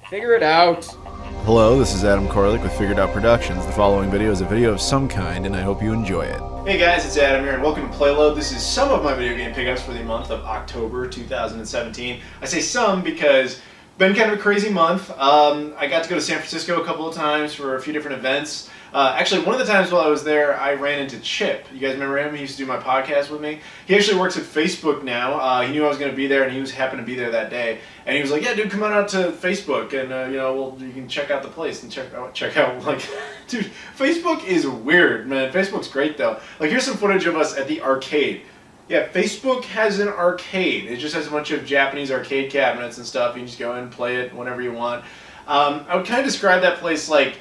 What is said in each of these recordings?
Figure it out. Hello, this is Adam Koralik with Figured Out Productions. The following video is a video of some kind, and I hope you enjoy it. Hey guys, it's Adam here, and welcome to PlayLoad. This is some of my video game pickups for the month of October 2017. I say some because been kind of a crazy month. I got to go to San Francisco a couple of times for a few different events. Actually, one of the times while I was there, I ran into Chip. You guys remember him? He used to do my podcast with me. He actually works at Facebook now. He knew I was going to be there, and he happened to be there that day. And he was like, "Yeah, dude, come on out to Facebook, and you can check out the place and check out like, dude, Facebook is weird, man. Facebook's great though. Like, here's some footage of us at the arcade. Yeah, Facebook has an arcade. It just has a bunch of Japanese arcade cabinets and stuff. You can just go in and play it whenever you want. I would kind of describe that place like,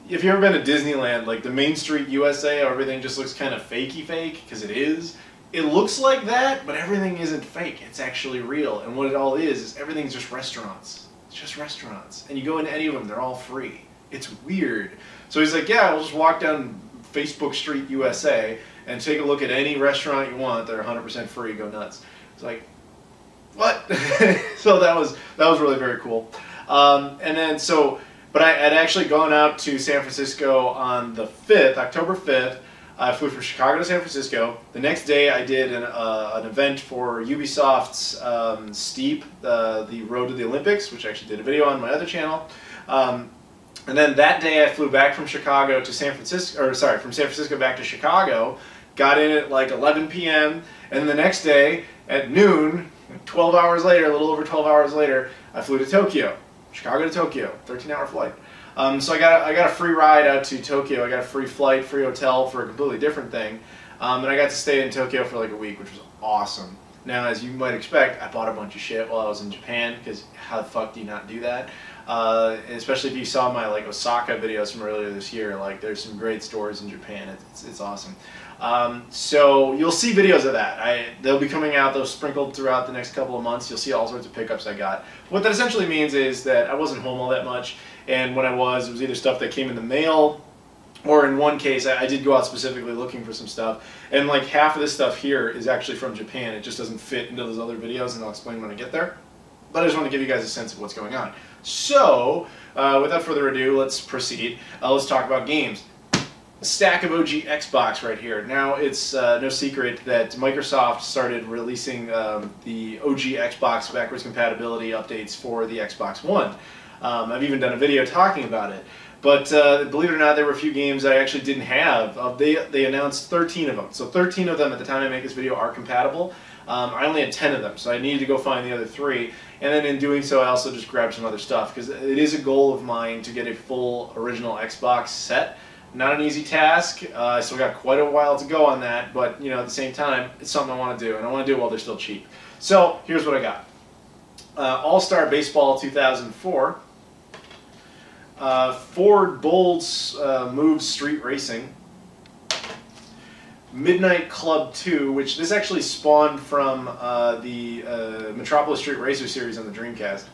if you've ever been to Disneyland, like the Main Street USA, how everything just looks kind of fakey fake, because it is. It looks like that, but everything isn't fake. It's actually real. And what it all is everything's just restaurants. It's just restaurants. And you go into any of them, they're all free. It's weird. So he's like, yeah, we'll just walk down Facebook Street USA and take a look at any restaurant you want. They're 100% free. Go nuts. It's like, what? So that was really very cool. But I had actually gone out to San Francisco on the 5th, October 5th. I flew from Chicago to San Francisco. The next day I did an event for Ubisoft's Steep, the Road to the Olympics, which I actually did a video on my other channel. And then that day I flew back from Chicago to San Francisco, from San Francisco back to Chicago, got in at like 11 p.m. And then the next day at noon, 12 hours later, a little over 12 hours later, I flew to Tokyo. Chicago to Tokyo, 13-hour flight. So I got a free ride out to Tokyo. I got a free flight, free hotel for a completely different thing. And I got to stay in Tokyo for like a week, which was awesome. Now, as you might expect, I bought a bunch of shit while I was in Japan, because how the fuck do you not do that? Especially if you saw my like Osaka videos from earlier this year. Like, there's some great stores in Japan. It's awesome. So you'll see videos of that. They'll be coming out, they'll sprinkled throughout the next couple of months. You'll see all sorts of pickups I got. What that essentially means is that I wasn't home all that much, and when I was, it was either stuff that came in the mail, or in one case, I did go out specifically looking for some stuff, and like half of this stuff here is actually from Japan. It just doesn't fit into those other videos, and I'll explain when I get there. But I just want to give you guys a sense of what's going on. So, without further ado, let's proceed. Let's talk about games. A stack of OG Xbox right here. Now, it's no secret that Microsoft started releasing the OG Xbox backwards compatibility updates for the Xbox One. I've even done a video talking about it. But believe it or not, there were a few games that I actually didn't have. They announced 13 of them. So 13 of them at the time I make this video are compatible. I only had 10 of them, so I needed to go find the other 3. And then in doing so, I also just grabbed some other stuff, because it is a goal of mine to get a full original Xbox set. Not an easy task. I still got quite a while to go on that, but at the same time, it's something I want to do, and I want to do it while they're still cheap. So here's what I got. All-Star Baseball 2004. Ford Bold's Moves Street Racing. Midnight Club 2, which this actually spawned from the Metropolis Street Racer series on the Dreamcast.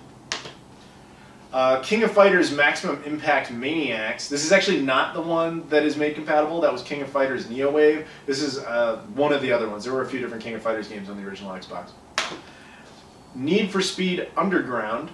King of Fighters Maximum Impact Maniacs. This is actually not the one that is made compatible. That was King of Fighters Neo Wave. This is one of the other ones. There were a few different King of Fighters games on the original Xbox. Need for Speed Underground.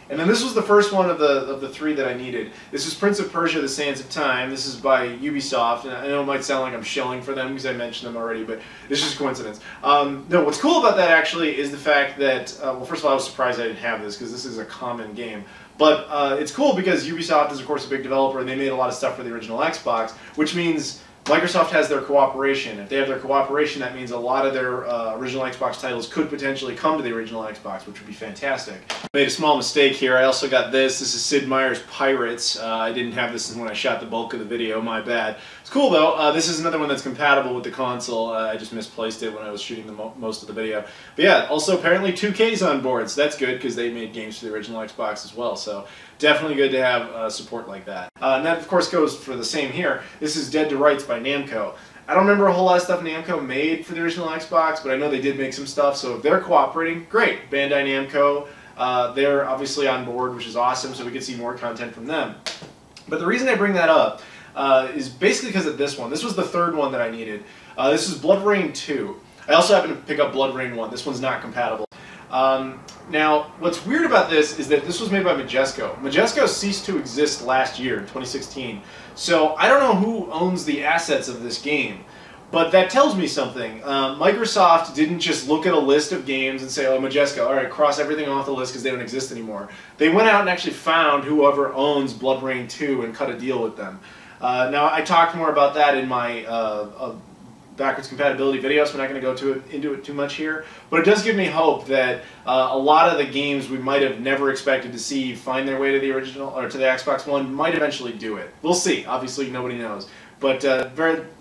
And then this was the first one of the 3 that I needed. This is Prince of Persia: The Sands of Time. This is by Ubisoft, and I know it might sound like I'm shilling for them because I mentioned them already, but it's just a coincidence. No, what's cool about that actually is the fact that, well, first of all, I was surprised I didn't have this because this is a common game. But it's cool because Ubisoft is, of course, a big developer, and they made a lot of stuff for the original Xbox, which means Microsoft has their cooperation. If they have their cooperation, that means a lot of their original Xbox titles could potentially come to the original Xbox, which would be fantastic. Made a small mistake here. I also got this. This is Sid Meier's Pirates. I didn't have this when I shot the bulk of the video. My bad. It's cool, though. This is another one that's compatible with the console. I just misplaced it when I was shooting most of the video. But yeah, also apparently 2K's on board, so that's good because they made games for the original Xbox as well. So definitely good to have support like that. And that, of course, goes for the same here. This is Dead to Rights by Namco. I don't remember a whole lot of stuff Namco made for the original Xbox, but I know they did make some stuff, so if they're cooperating, great. Bandai Namco, they're obviously on board, which is awesome, so we can see more content from them. But the reason I bring that up is basically because of this one. This was the 3rd one that I needed. This is Blood Rain 2. I also happened to pick up Blood Rain 1. This one's not compatible. Now, what's weird about this is that this was made by Majesco. Majesco ceased to exist last year, in 2016. So I don't know who owns the assets of this game. But that tells me something. Microsoft didn't just look at a list of games and say, oh, Majesco, all right, cross everything off the list because they don't exist anymore. They went out and actually found whoever owns Blood Rain 2 and cut a deal with them. Now, I talked more about that in my backwards compatibility video, so we're not going to go into it too much here. But it does give me hope that a lot of the games we might have never expected to see find their way to the original or to the Xbox One might eventually do it. We'll see. Obviously, nobody knows. But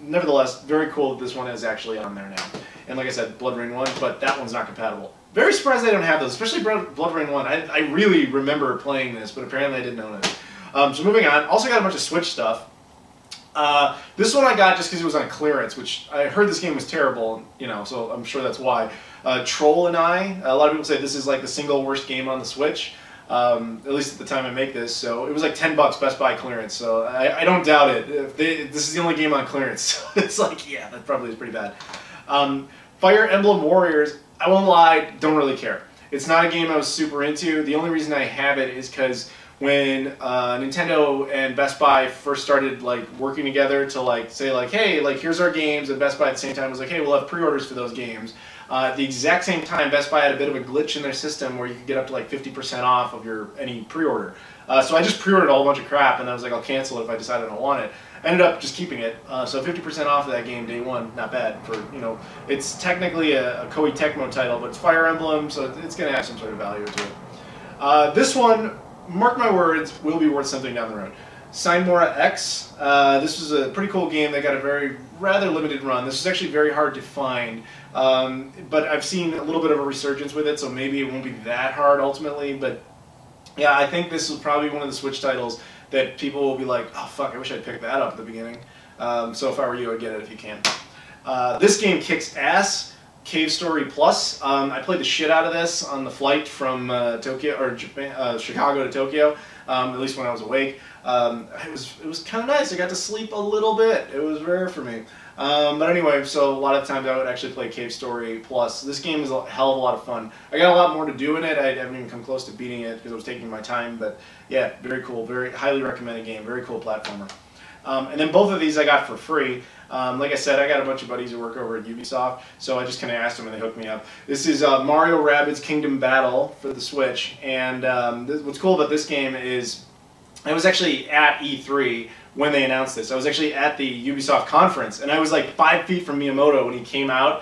nevertheless, very cool that this one is actually on there now. And like I said, Blood Rain 1, but that one's not compatible. Very surprised they don't have those, especially Blood Rain 1. I really remember playing this, but apparently I didn't own it. So moving on, also got a bunch of Switch stuff. This one I got just because it was on clearance, which I heard this game was terrible, you know, so I'm sure that's why. Troll and I, a lot of people say this is like the single worst game on the Switch. At least at the time I make this, so it was like $10 Best Buy clearance, so I don't doubt it. This is the only game on clearance, so it's like, yeah, that probably is pretty bad. Fire Emblem Warriors, I won't lie, don't really care. It's not a game I was super into. The only reason I have it is because when Nintendo and Best Buy first started like working together to like say like, hey, like here's our games, and Best Buy at the same time was like, hey, we'll have pre-orders for those games. At the exact same time, Best Buy had a bit of a glitch in their system where you could get up to like 50% off of any pre-order. So I just pre-ordered a whole bunch of crap, and I was like, I'll cancel it if I decide I don't want it. I ended up just keeping it. So 50% off of that game day one, not bad for, you know, it's technically a Koei Tecmo title, but it's Fire Emblem, so it's going to have some sort of value to it. This one, mark my words, will be worth something down the road. Sinmora X. This was a pretty cool game that got a rather limited run. This is actually very hard to find, but I've seen a little bit of a resurgence with it, so maybe it won't be that hard ultimately. But yeah, I think this was probably one of the Switch titles that people will be like, oh fuck, I wish I'd picked that up at the beginning. So if I were you, I'd get it if you can. This game kicks ass. Cave Story Plus. I played the shit out of this on the flight from Chicago to Tokyo. At least when I was awake. It was kind of nice. I got to sleep a little bit. It was rare for me. But anyway, so a lot of times I would actually play Cave Story Plus. This game is a hell of a lot of fun. I got a lot more to do in it. I haven't even come close to beating it because I was taking my time. But yeah, very cool. Very highly recommended game. Very cool platformer. And then both of these I got for free. Like I said, I got a bunch of buddies who work over at Ubisoft, so I just kind of asked them and they hooked me up. This is Mario Rabbids Kingdom Battle for the Switch, and what's cool about this game is I was actually at E3 when they announced this. I was actually at the Ubisoft conference, and I was like 5 feet from Miyamoto when he came out,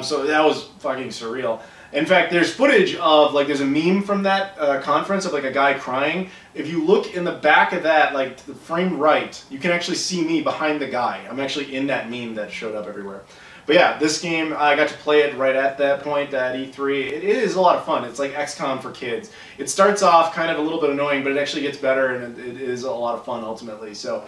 so that was fucking surreal. In fact, there's footage of, like, there's a meme from that conference of, like, a guy crying. If you look in the back of that, like, the frame right, you can actually see me behind the guy. I'm actually in that meme that showed up everywhere. But yeah, this game, I got to play it right at that point at E3. It is a lot of fun. It's like XCOM for kids. It starts off kind of a little bit annoying, but it actually gets better, and it is a lot of fun ultimately. So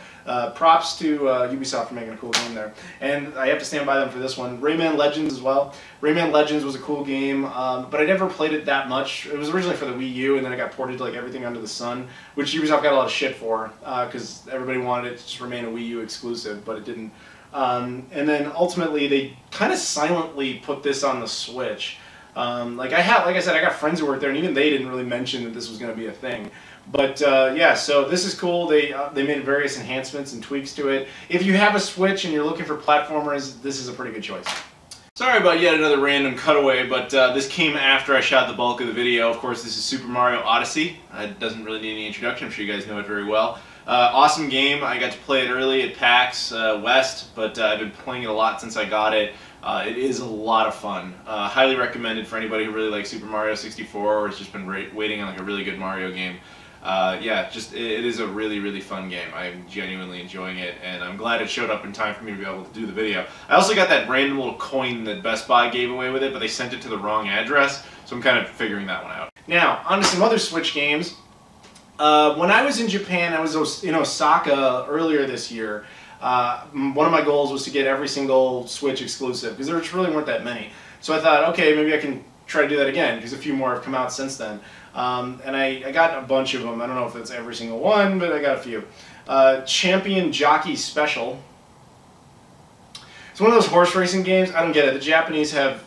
props to Ubisoft for making a cool game there. And I have to stand by them for this one. Rayman Legends as well. Rayman Legends was a cool game, but I never played it that much. It was originally for the Wii U, and then it got ported to like everything under the sun, which Ubisoft got a lot of shit for, because everybody wanted it to just remain a Wii U exclusive, but it didn't. And then ultimately they kind of silently put this on the Switch. Like I said, I got friends who worked there, and even they didn't really mention that this was going to be a thing. But yeah, so this is cool. They made various enhancements and tweaks to it. If you have a Switch and you're looking for platformers, this is a pretty good choice. Sorry about yet another random cutaway, but this came after I shot the bulk of the video. Of course, this is Super Mario Odyssey. It doesn't really need any introduction. I'm sure you guys know it very well. Awesome game. I got to play it early at PAX West, but I've been playing it a lot since I got it. It is a lot of fun. Highly recommended for anybody who really likes Super Mario 64 or has just been waiting on like a really good Mario game. Yeah, it is a really, really fun game. I'm genuinely enjoying it, and I'm glad it showed up in time for me to be able to do the video. I also got that random little coin that Best Buy gave away with it, but they sent it to the wrong address, so I'm kind of figuring that one out. Now, on to some other Switch games. When I was in Japan, I was in Osaka earlier this year. One of my goals was to get every single Switch exclusive, because there just really weren't that many. So I thought, okay, maybe I can try to do that again, because a few more have come out since then. And I got a bunch of them. I don't know if it's every single one, but I got a few. Champion Jockey Special. It's one of those horse racing games. I don't get it. The Japanese have,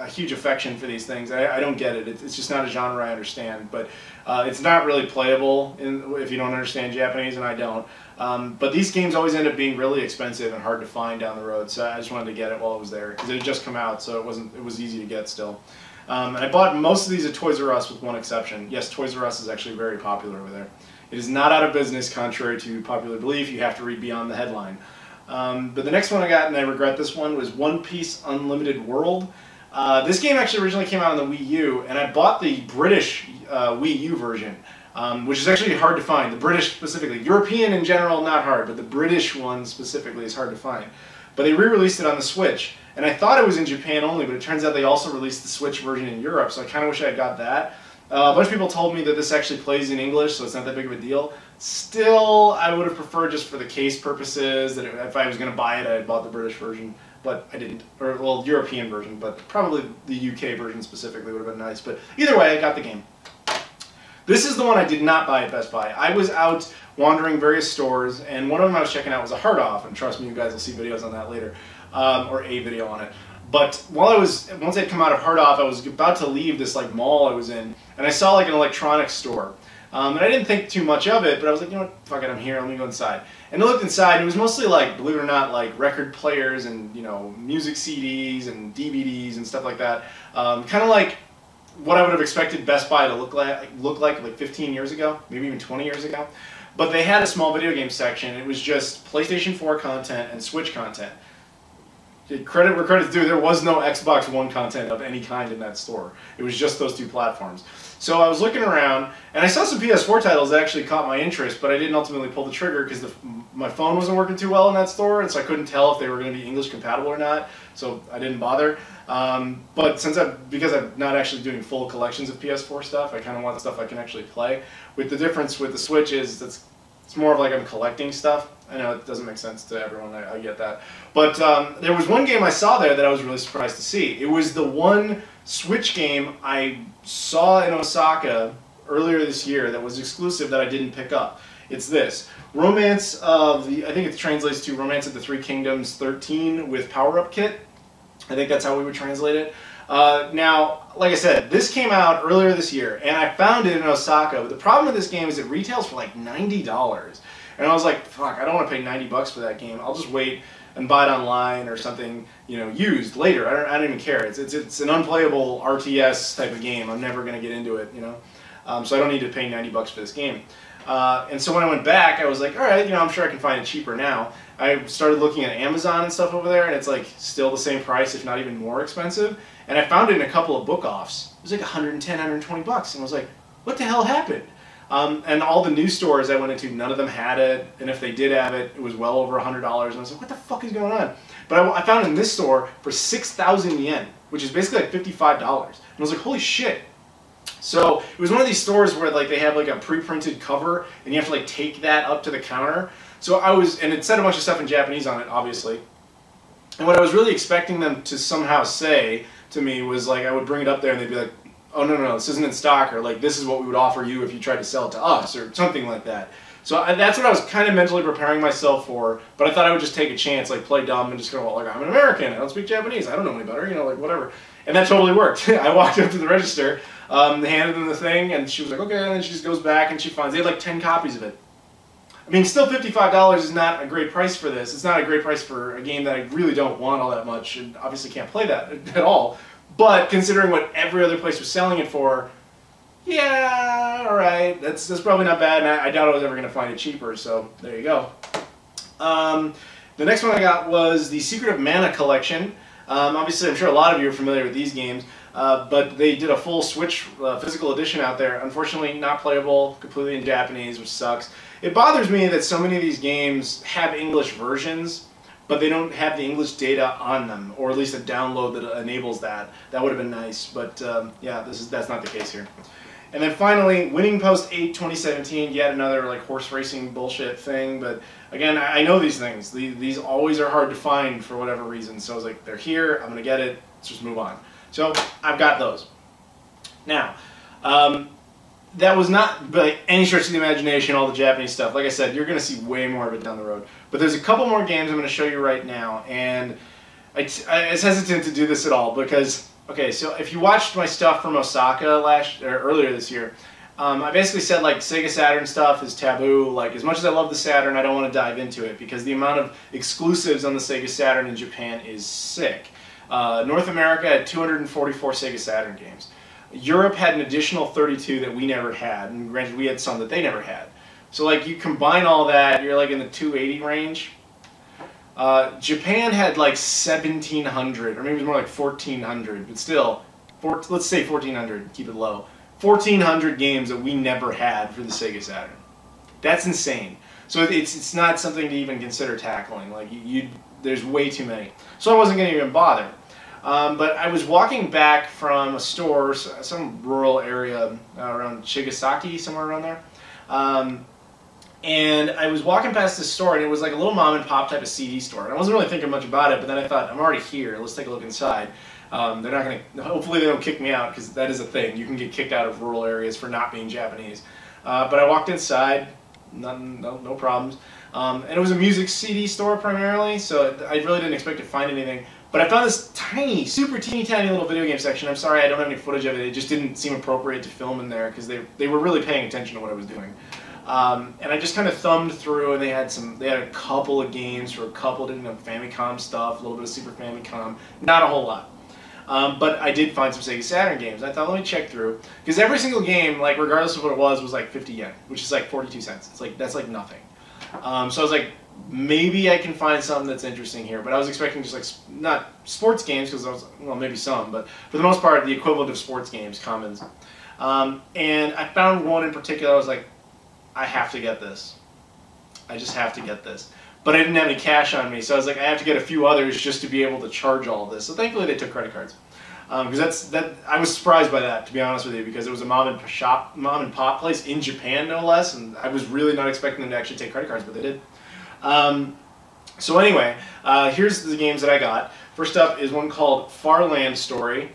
huge affection for these things. I don't get it. It's just not a genre I understand. But it's not really playable if you don't understand Japanese, and I don't. But these games always end up being really expensive and hard to find down the road. So I just wanted to get it while it was there because it had just come out, so it was easy to get still. And I bought most of these at Toys R Us with one exception. Yes, Toys R Us is actually very popular over there. It is not out of business, contrary to popular belief. You have to read beyond the headline. But the next one I got, and I regret this one, was One Piece Unlimited World. This game actually originally came out on the Wii U, and I bought the British Wii U version, which is actually hard to find. The British specifically. European in general, not hard, but the British one specifically is hard to find. But they re-released it on the Switch, and I thought it was in Japan only, but it turns out they also released the Switch version in Europe, so I kind of wish I had got that. A bunch of people told me that this actually plays in English, so it's not that big of a deal. Still, I would have preferred, just for the case purposes, that if I was going to buy it, I had bought the British version, but I didn't. Or, well, European version, but probably the UK version specifically would have been nice. But either way, I got the game. This is the one I did not buy at Best Buy. I was out wandering various stores, and one of them I was checking out was a Hard Off, and trust me, you guys will see videos on that later, or a video on it. But once I'd come out of Hard Off, I was about to leave this like mall I was in, and I saw like an electronics store. And I didn't think too much of it, but I was like, you know what, fuck it, I'm here, let me go inside. And I looked inside, and it was mostly like, believe it or not, like record players and, you know, music CDs and DVDs and stuff like that. Kind of like what I would have expected Best Buy to look like 15 years ago, maybe even 20 years ago. But they had a small video game section. It was just PlayStation 4 content and Switch content. Credit where credit's due, there was no Xbox One content of any kind in that store. It was just those two platforms. So I was looking around, and I saw some PS4 titles that actually caught my interest, but I didn't ultimately pull the trigger because my phone wasn't working too well in that store, and so I couldn't tell if they were going to be English compatible or not, so I didn't bother. But because I'm not actually doing full collections of PS4 stuff, I kind of want stuff I can actually play. With the difference with the Switch is it's more of like I'm collecting stuff. I know it doesn't make sense to everyone, I get that. But there was one game I saw there that I was really surprised to see. It was the one Switch game I saw in Osaka earlier this year that was exclusive that I didn't pick up. It's this. Romance of the, I think it translates to Romance of the Three Kingdoms 13 with Power-Up Kit. I think that's how we would translate it. Now, like I said, this came out earlier this year, and I found it in Osaka, but the problem with this game is it retails for like $90. And I was like, fuck, I don't want to pay 90 bucks for that game. I'll just wait and buy it online or something, you know, used later. I don't even care. It's an unplayable RTS type of game. I'm never going to get into it, you know. So I don't need to pay 90 bucks for this game. And so when I went back, I was like, all right, you know, I'm sure I can find it cheaper now. I started looking at Amazon and stuff over there, and it's like still the same price, if not even more expensive. And I found it in a couple of book-offs. It was like 110, 120 bucks. And I was like, what the hell happened? And all the new stores I went into, none of them had it, and if they did have it, it was well over $100, and I was like, what the fuck is going on? But I found it in this store for 6,000 yen, which is basically like $55, and I was like, holy shit. So it was one of these stores where like they have like a pre-printed cover, and you have to like take that up to the counter. So and it said a bunch of stuff in Japanese on it, obviously. And what I was really expecting them to somehow say to me was like, I would bring it up there and they'd be like, oh, no, this isn't in stock, or like, this is what we would offer you if you tried to sell it to us, or something like that. So that's what I was kind of mentally preparing myself for, but I thought I would just take a chance, like play dumb and just go, well, like, I'm an American, I don't speak Japanese, I don't know any better, you know, like whatever. And that totally worked. I walked up to the register, handed them the thing, and she was like, okay, and then she just goes back and she finds, they had like 10 copies of it. I mean, still $55 is not a great price for this. It's not a great price for a game that I really don't want all that much, and obviously can't play that at all. But considering what every other place was selling it for, yeah, all right, that's probably not bad, and I doubt I was ever going to find it cheaper, so there you go. The next one I got was the Secret of Mana collection. Obviously, I'm sure a lot of you are familiar with these games, but they did a full Switch physical edition out there. Unfortunately, not playable, completely in Japanese, which sucks. It bothers me that so many of these games have English versions, but they don't have the English data on them, or at least a download that enables that. That would have been nice, but yeah, that's not the case here. And then finally, Winning Post 8 2017, yet another like horse racing bullshit thing, but again, I know these things. These always are hard to find for whatever reason, so I was like, they're here, I'm going to get it, let's just move on. So, I've got those. Now, that was not by any stretch of the imagination all the Japanese stuff. Like I said, you're going to see way more of it down the road. But there's a couple more games I'm going to show you right now, and I was hesitant to do this at all because Okay, so if you watched my stuff from Osaka earlier this year, I basically said like Sega Saturn stuff is taboo. Like as much as I love the Saturn, I don't want to dive into it because the amount of exclusives on the Sega Saturn in Japan is sick. North America had 244 Sega Saturn games. Europe had an additional 32 that we never had, and granted we had some that they never had. So like you combine all that, you're like in the 280 range. Japan had like 1,700, or maybe it was more like 1,400, but still, let's say 1,400, keep it low. 1,400 games that we never had for the Sega Saturn. That's insane. So it's not something to even consider tackling. Like there's way too many. So I wasn't going to even bother. But I was walking back from a store, some rural area around Chigasaki, somewhere around there. And I was walking past this store, and it was like a little mom and pop type of CD store. And I wasn't really thinking much about it, but then I thought, I'm already here. Let's take a look inside. They're not going to, hopefully they don't kick me out, because that is a thing. You can get kicked out of rural areas for not being Japanese. But I walked inside, no problems. And it was a music CD store primarily, so I really didn't expect to find anything. But I found this tiny, super teeny tiny little video game section. I'm sorry I don't have any footage of it. It just didn't seem appropriate to film in there, because they were really paying attention to what I was doing. And I just kind of thumbed through, and they had a couple of games for a couple of Famicom stuff, a little bit of Super Famicom, not a whole lot. But I did find some Sega Saturn games. I thought, let me check through, because every single game, like regardless of what it was like 50 yen, which is like 42 cents. It's like that's like nothing. So I was like, maybe I can find something that's interesting here. But I was expecting just like not sports games, because I was maybe some, but for the most part the equivalent of sports games, commons. And I found one in particular. I was like, I have to get this. I just have to get this. But I didn't have any cash on me, so I was like, I have to get a few others just to be able to charge all of this. So thankfully they took credit cards. Because I was surprised by that, to be honest with you, because it was a mom and pop place in Japan, no less, and I was really not expecting them to actually take credit cards, but they did. So anyway, here's the games that I got. First up is one called Farland Story.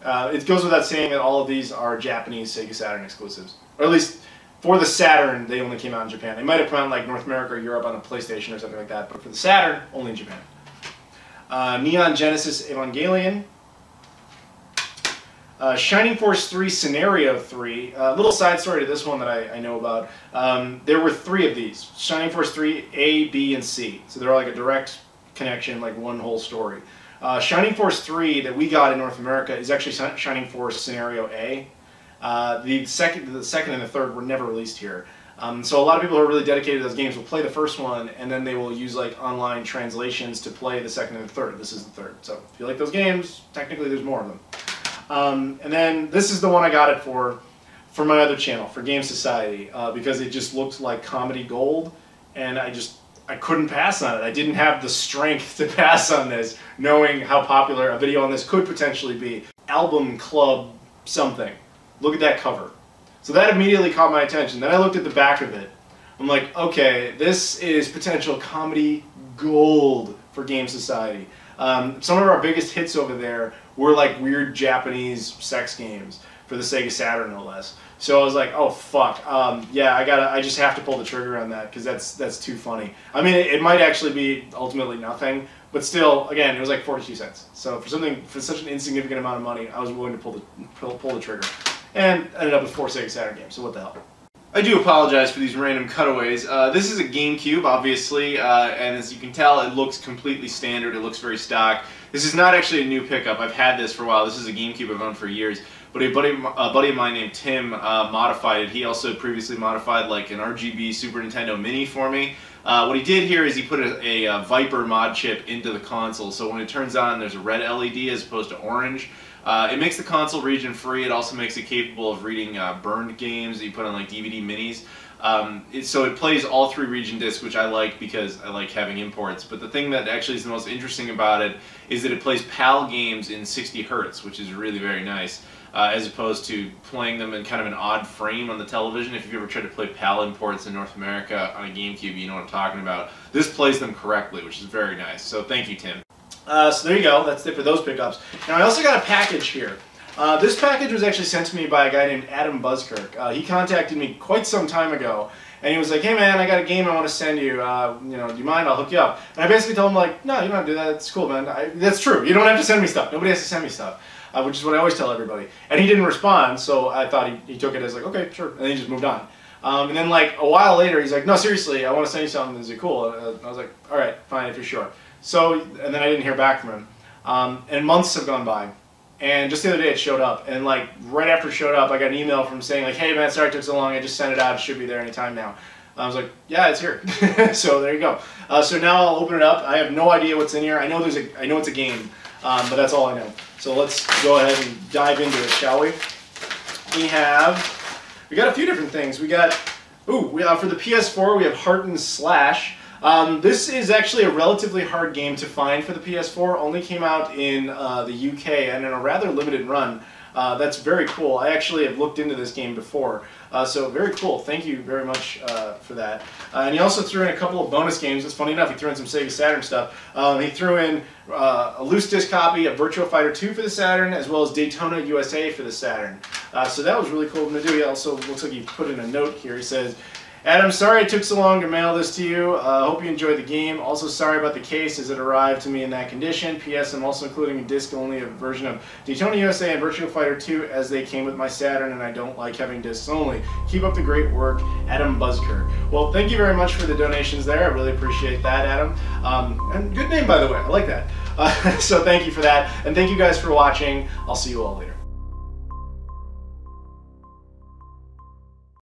It goes without saying that all of these are Japanese Sega Saturn exclusives, or at least for the Saturn, they only came out in Japan. They might have come out in like North America or Europe on the PlayStation or something like that, but for the Saturn, only in Japan. Neon Genesis Evangelion. Shining Force 3 Scenario 3. A little side story to this one that I know about. There were 3 of these. Shining Force 3 A, B, and C. So they're all like a direct connection, like one whole story. Shining Force 3 that we got in North America is actually Shining Force Scenario A. The second and the third were never released here. So a lot of people who are really dedicated to those games will play the first one, and then they will use like online translations to play the second and the third. This is the third. So if you like those games, technically there's more of them. And then this is the one I got it for my other channel, for Game Society, because it just looked like comedy gold, and I couldn't pass on it. I didn't have the strength to pass on this, knowing how popular a video on this could potentially be. Album Club something. Look at that cover. So that immediately caught my attention. Then I looked at the back of it. I'm like, okay, this is potential comedy gold for Game Society. Some of our biggest hits over there were like weird Japanese sex games for the Sega Saturn, no less. So I was like, oh fuck, yeah, I just have to pull the trigger on that, because that's too funny. I mean, it might actually be ultimately nothing, but still, again, it was like 42 cents. So for such an insignificant amount of money, I was willing to pull the trigger, and ended up with 4 Sega Saturn games. So what the hell? I do apologize for these random cutaways. This is a GameCube, obviously, and as you can tell, it looks completely standard. It looks very stock. This is not actually a new pickup. I've had this for a while. This is a GameCube I've owned for years. But a buddy of mine named Tim modified it. He also previously modified like an RGB Super Nintendo Mini for me. What he did here is he put a Viper mod chip into the console, so when it turns on, there's a red LED as opposed to orange. It makes the console region free. It also makes it capable of reading burned games that you put on like DVD minis. So it plays all 3 region discs, which I like because I like having imports. But the thing that actually is the most interesting about it is that it plays PAL games in 60 Hz, which is really very nice, as opposed to playing them in kind of an odd frame on the television. If you've ever tried to play PAL imports in North America on a GameCube, you know what I'm talking about. This plays them correctly, which is very nice. So thank you, Tim. So there you go. That's it for those pickups. Now I also got a package here. This package was actually sent to me by a guy named Adam Buzzkirk. He contacted me quite some time ago, and he was like, "Hey man, I got a game I want to send you. Do you mind? I'll hook you up." And I basically told him like, "No, you don't have to do that. It's cool, man. That's true. You don't have to send me stuff. Nobody has to send me stuff." which is what I always tell everybody. And he didn't respond, so I thought he took it as like, okay, sure, and then he just moved on. And then like a while later, he's like, no, seriously, I want to send you something. Is it cool? And I was like, all right, fine, if you're sure. So, and then I didn't hear back from him. And months have gone by. And just the other day it showed up. And like right after it showed up, I got an email from saying like, hey man, sorry it took so long. I just sent it out. It should be there anytime now. I was like, yeah, it's here. So there you go. So now I'll open it up. I have no idea what's in here. I know it's a game, but that's all I know. So let's go ahead and dive into it, shall we? We got a few different things. We got, for the PS4, we have Heart and Slash. This is actually a relatively hard game to find for the PS4. Only came out in the UK and in a rather limited run. That's very cool. I actually have looked into this game before. So very cool. Thank you very much for that. And he also threw in a couple of bonus games. It's funny enough, he threw in some Sega Saturn stuff. He threw in a loose disc copy of Virtua Fighter 2 for the Saturn, as well as Daytona USA for the Saturn. So that was really cool to do. He also looks like he put in a note here. He says, Adam, sorry it took so long to mail this to you. Hope you enjoyed the game. Also sorry about the case as it arrived to me in that condition. P.S. I'm also including a disc-only version of Daytona USA and Virtua Fighter 2 as they came with my Saturn and I don't like having discs only. Keep up the great work, Adam Buzzker. Well, thank you very much for the donations there. I really appreciate that, Adam. And good name, by the way. I like that. So thank you for that. And thank you guys for watching. I'll see you all later.